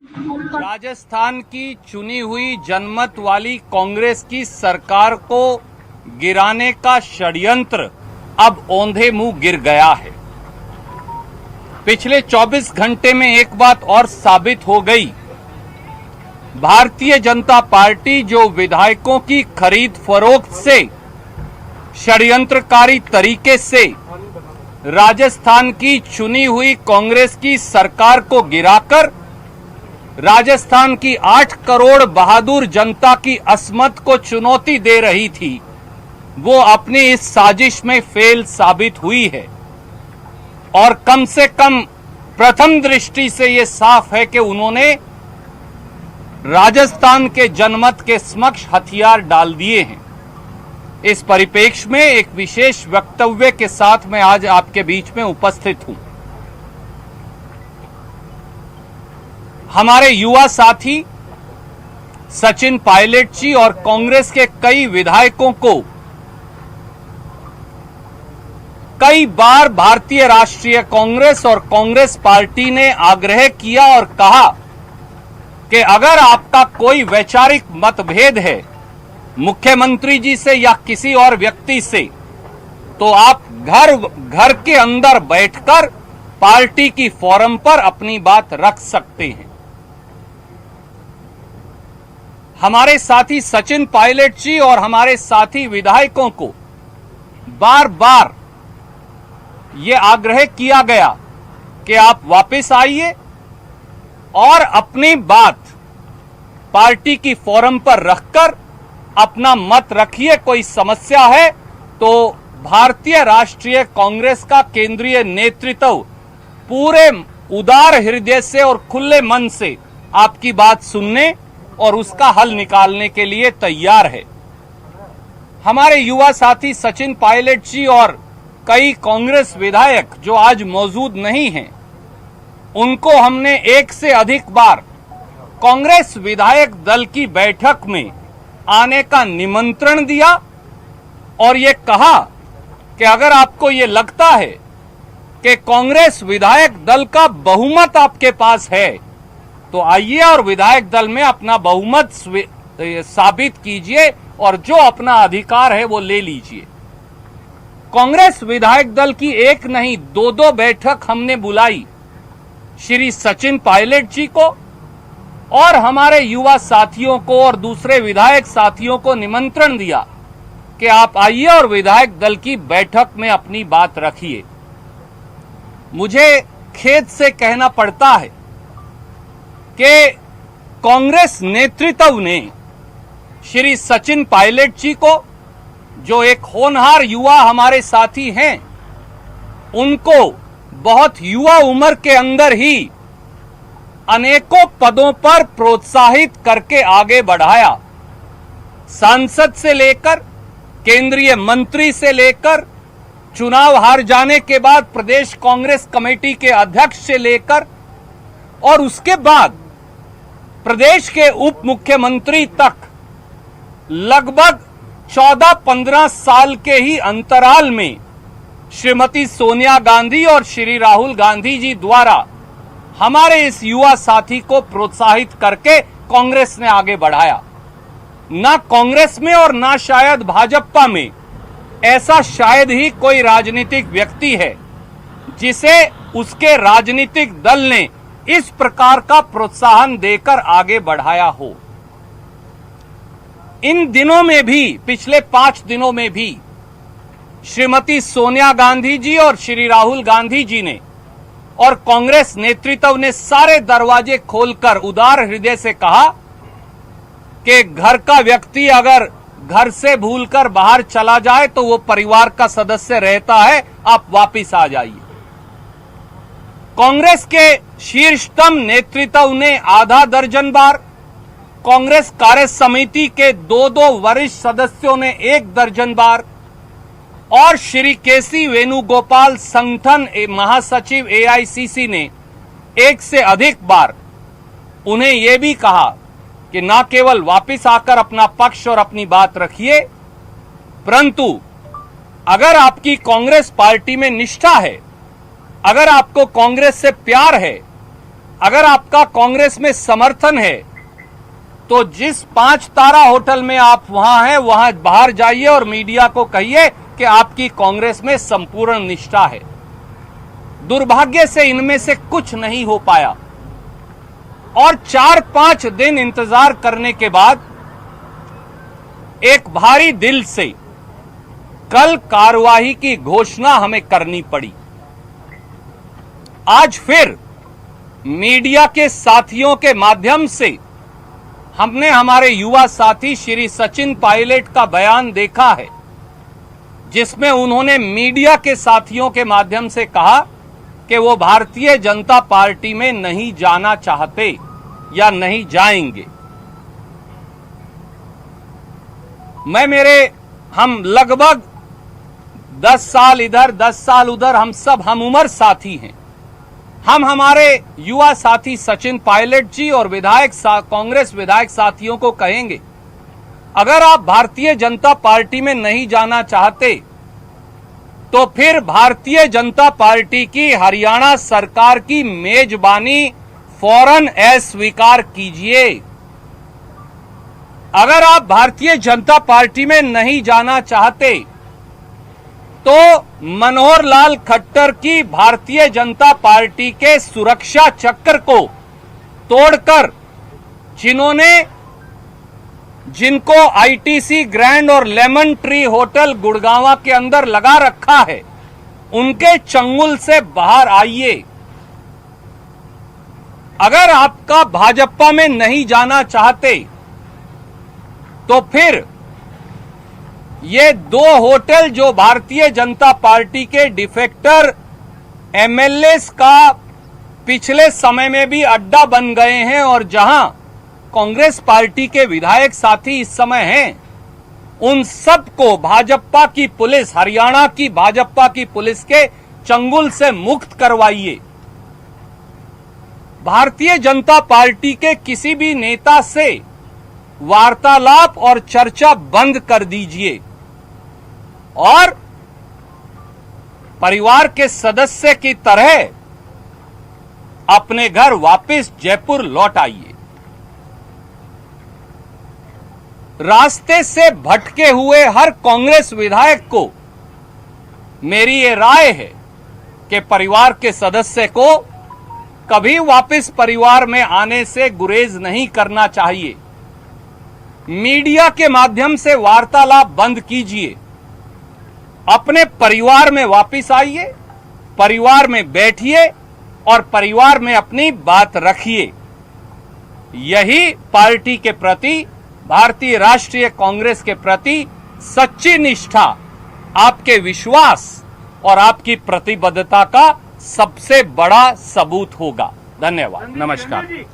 राजस्थान की चुनी हुई जनमत वाली कांग्रेस की सरकार को गिराने का षड्यंत्र अब औंधे मुंह गिर गया है। पिछले 24 घंटे में एक बात और साबित हो गई। भारतीय जनता पार्टी जो विधायकों की खरीद फरोख्त से षड्यंत्रकारी तरीके से राजस्थान की चुनी हुई कांग्रेस की सरकार को गिराकर राजस्थान की 8 करोड़ बहादुर जनता की अस्मत को चुनौती दे रही थी, वो अपनी इस साजिश में फेल साबित हुई है। और कम से कम प्रथम दृष्टि से ये साफ है कि उन्होंने राजस्थान के जनमत के समक्ष हथियार डाल दिए हैं। इस परिप्रेक्ष्य में एक विशेष वक्तव्य के साथ मैं आज आपके बीच में उपस्थित हूं। हमारे युवा साथी सचिन पायलट जी और कांग्रेस के कई विधायकों को कई बार भारतीय राष्ट्रीय कांग्रेस और कांग्रेस पार्टी ने आग्रह किया और कहा कि अगर आपका कोई वैचारिक मतभेद है मुख्यमंत्री जी से या किसी और व्यक्ति से, तो आप घर के अंदर बैठकर पार्टी की फोरम पर अपनी बात रख सकते हैं। हमारे साथी सचिन पायलट जी और हमारे साथी विधायकों को बार बार ये आग्रह किया गया कि आप वापस आइए और अपनी बात पार्टी की फोरम पर रखकर अपना मत रखिए। कोई समस्या है तो भारतीय राष्ट्रीय कांग्रेस का केंद्रीय नेतृत्व पूरे उदार हृदय से और खुले मन से आपकी बात सुनने और उसका हल निकालने के लिए तैयार है। हमारे युवा साथी सचिन पायलट जी और कई कांग्रेस विधायक जो आज मौजूद नहीं हैं, उनको हमने एक से अधिक बार कांग्रेस विधायक दल की बैठक में आने का निमंत्रण दिया और ये कहा कि अगर आपको ये लगता है कि कांग्रेस विधायक दल का बहुमत आपके पास है तो आइए और विधायक दल में अपना बहुमत साबित कीजिए और जो अपना अधिकार है वो ले लीजिए। कांग्रेस विधायक दल की एक नहीं 2-2 बैठक हमने बुलाई श्री सचिन पायलट जी को और हमारे युवा साथियों को और दूसरे विधायक साथियों को निमंत्रण दिया कि आप आइए और विधायक दल की बैठक में अपनी बात रखिए। मुझे खेद से कहना पड़ता है कि कांग्रेस नेतृत्व ने श्री सचिन पायलट जी को, जो एक होनहार युवा हमारे साथी हैं, उनको बहुत युवा उम्र के अंदर ही अनेकों पदों पर प्रोत्साहित करके आगे बढ़ाया। सांसद से लेकर केंद्रीय मंत्री से लेकर चुनाव हार जाने के बाद प्रदेश कांग्रेस कमेटी के अध्यक्ष से लेकर और उसके बाद प्रदेश के उप मुख्यमंत्री तक लगभग 14-15 साल के ही अंतराल में श्रीमती सोनिया गांधी और श्री राहुल गांधी जी द्वारा हमारे इस युवा साथी को प्रोत्साहित करके कांग्रेस ने आगे बढ़ाया। ना कांग्रेस में और ना शायद भाजपा में ऐसा शायद ही कोई राजनीतिक व्यक्ति है जिसे उसके राजनीतिक दल ने इस प्रकार का प्रोत्साहन देकर आगे बढ़ाया हो। इन दिनों में भी, पिछले 5 दिनों में भी श्रीमती सोनिया गांधी जी और श्री राहुल गांधी जी ने और कांग्रेस नेतृत्व ने सारे दरवाजे खोलकर उदार हृदय से कहा कि घर का व्यक्ति अगर घर से भूलकर बाहर चला जाए तो वो परिवार का सदस्य रहता है, आप वापिस आ जाइए। कांग्रेस के शीर्षतम नेतृत्व ने आधा दर्जन बार, कांग्रेस कार्य समिति के 2-2 वरिष्ठ सदस्यों ने 1 दर्जन बार और श्री केसी वेणुगोपाल संगठन महासचिव एआईसीसी ने 1 से अधिक बार उन्हें यह भी कहा कि न केवल वापस आकर अपना पक्ष और अपनी बात रखिए, परंतु अगर आपकी कांग्रेस पार्टी में निष्ठा है, अगर आपको कांग्रेस से प्यार है, अगर आपका कांग्रेस में समर्थन है तो जिस 5 तारा होटल में आप वहां हैं वहां बाहर जाइए और मीडिया को कहिए कि आपकी कांग्रेस में संपूर्ण निष्ठा है। दुर्भाग्य से इनमें से कुछ नहीं हो पाया और 4-5 दिन इंतजार करने के बाद एक भारी दिल से कल कार्रवाई की घोषणा हमें करनी पड़ी। आज फिर मीडिया के साथियों के माध्यम से हमने हमारे युवा साथी श्री सचिन पायलट का बयान देखा है, जिसमें उन्होंने मीडिया के साथियों के माध्यम से कहा कि वो भारतीय जनता पार्टी में नहीं जाना चाहते या नहीं जाएंगे। हम लगभग 10 साल इधर 10 साल उधर, हम सब हम उम्र साथी हैं। हम हमारे युवा साथी सचिन पायलट जी और कांग्रेस विधायक साथियों को कहेंगे, अगर आप भारतीय जनता पार्टी में नहीं जाना चाहते तो फिर भारतीय जनता पार्टी की हरियाणा सरकार की मेजबानी फौरन अस्वीकार कीजिए। अगर आप भारतीय जनता पार्टी में नहीं जाना चाहते तो मनोहर लाल खट्टर की भारतीय जनता पार्टी के सुरक्षा चक्र को तोड़कर जिनको आईटीसी ग्रैंड और लेमन ट्री होटल गुड़गांव के अंदर लगा रखा है, उनके चंगुल से बाहर आइए। अगर आपका भाजपा में नहीं जाना चाहते तो फिर ये 2 होटल जो भारतीय जनता पार्टी के डिफेक्टर एमएलएस का पिछले समय में भी अड्डा बन गए हैं और जहां कांग्रेस पार्टी के विधायक साथी इस समय हैं, उन सबको भाजपा की पुलिस, हरियाणा की भाजपा की पुलिस के चंगुल से मुक्त करवाइए। भारतीय जनता पार्टी के किसी भी नेता से वार्तालाप और चर्चा बंद कर दीजिए और परिवार के सदस्य की तरह अपने घर वापस जयपुर लौट आइए। रास्ते से भटके हुए हर कांग्रेस विधायक को मेरी ये राय है कि परिवार के सदस्य को कभी वापस परिवार में आने से गुरेज नहीं करना चाहिए। मीडिया के माध्यम से वार्तालाप बंद कीजिए, अपने परिवार में वापस आइए, परिवार में बैठिए और परिवार में अपनी बात रखिए। यही पार्टी के प्रति, भारतीय राष्ट्रीय कांग्रेस के प्रति सच्ची निष्ठा, आपके विश्वास और आपकी प्रतिबद्धता का सबसे बड़ा सबूत होगा। धन्यवाद, नमस्कार।